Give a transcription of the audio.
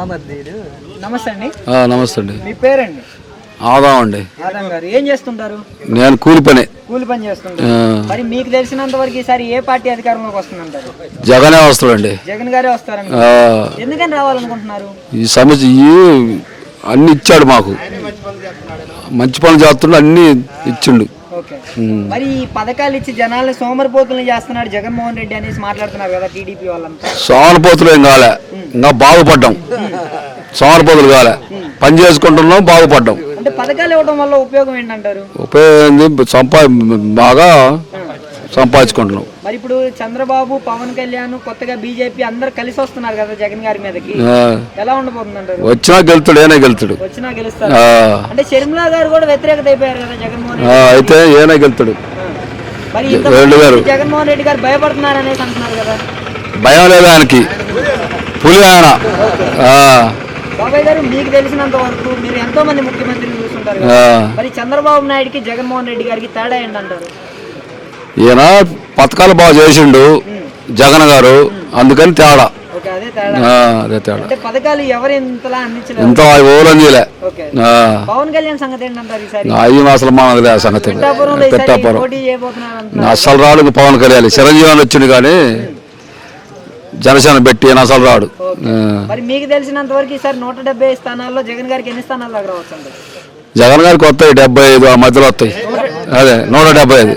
నమస్తే అండి. నమస్తే అండి. మీ పేరండి? ఆదాం అండి. ఆదాం గారు ఏం చేస్తుంటారు? నేను కూలి పని చేస్తుంటారు. మరి మీకు తెలిసినంత వరకు ఈసారి ఏ పార్టీ అధికారంలోకి వస్తుందంటారు? జగనే వస్తాడండి. జగన్ గారే వస్తారండి. ఎందుకని రావాలనుకుంటున్నారు? ఈ సమస్య అన్ని ఇచ్చాడు మాకు, మంచి పనులు చేస్తుండే అన్ని ఇచ్చిండు. మరి ఈ పథకాలు ఇచ్చి జనాల్ని సోమరిపోతులు చేస్తున్నాడు జగన్మోహన్ రెడ్డి అనేసి మాట్లాడుతున్నారు కదా టీడీపీ వాళ్ళంతా. సోమరిపోతులు ఏం కాలే, ఇంకా బాగుపడ్డాం. సోమరిపోతులు కాలే, పని చేసుకుంటున్నాం, బాగుపడ్డాం. అంటే పథకాలు ఇవ్వడం వల్ల ఉపయోగం ఏంటంటారు? ఉపయోగం బాగా సంపాదించుకుంటున్నాం. మరి ఇప్పుడు చంద్రబాబు, పవన్ కళ్యాణ్, కొత్తగా బీజేపీ అందరు కలిసి వస్తున్నారు కదా జగన్ గారి మీదకి, ఎలా ఉండబోతుంది అంటారు? వచ్చినా గెలుతాడు, ఏనా గెలుతాడు. వచ్చినా గెలుస్తారు. అంటే షర్మిలా గారు కూడా వ్యతిరేకత అయిపోయారు కదా జగన్మోహన్ రెడ్డి. అయితే ఏనా గెలుతాడు. మరి జగన్మోహన్ రెడ్డి గారు భయపడుతున్నారు అనేసి అంటున్నారు కదా. భయం లేదు ఆయనకి, పులి ఆయన. బాబాయ్ గారు, మీకు తెలిసినంత వరకు మీరు ఎంతో మంది ముఖ్యమంత్రిని చూస్తుంటారు, మరి చంద్రబాబు నాయుడుకి జగన్మోహన్ రెడ్డి గారికి తేడా ఏంటంటారు? ఈయన పథకాలు బాగా చేసిండు జగన్ గారు, అందుకని తేడా. అదే తేడా. పథకాలు ఎవరు ఇంతలా అందించలేదు, ఇంత ఓలంజీలే. పవన్ కళ్యాణ్ సంగతి ఏంటంటారు ఈసారి? అయ్యి అసలు మానదులే సంగతి. పెట్టాపురం అసలు రాడు పవన్ కళ్యాణ్. చిరంజీవి వచ్చిండు కానీ జనసేన పెట్టి అసలు రాడు. మరి మీకు తెలిసినంత వరకు ఈసారి 170 స్థానాల్లో జగన్ గారికి ఎన్ని స్థానాలు దాకా రావచ్చు? జగన్ గారికి వస్తాయి 75, ఆ మధ్యలో వస్తాయి. అదే 175.